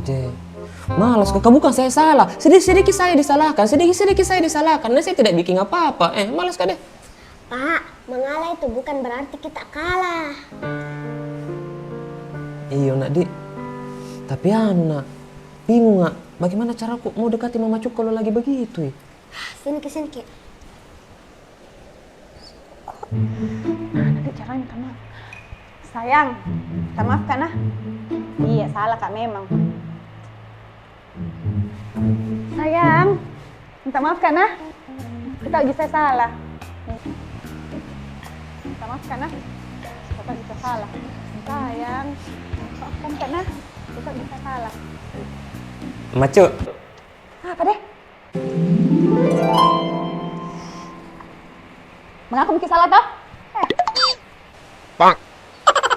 Je. Malas kok, bukan saya salah. Sedikit-sedikit saya disalahkan, sedikit-sedikit saya disalahkan. Dan saya tidak bikin apa-apa. Malas kok deh. Pak, mengalah itu bukan berarti kita kalah. Iya nak Dik. Tapi anak, bingung nggak? Bagaimana cara aku mau dekati Mama Cuk kalau lagi begitu ya? Sini ke sini, Ki. Nanti caranya minta maaf. Sayang, minta maaf kan ah? Iya, salah Kak memang. Sayang, minta maaf kan ah? Kita tahu saya salah. Minta maaf kan ah? Kita tahu bisa salah. Sayang, maafkan kan ah? Kita tahu bisa salah. Mama Cuk. Apa deh? Mengaku mungkin salah toh?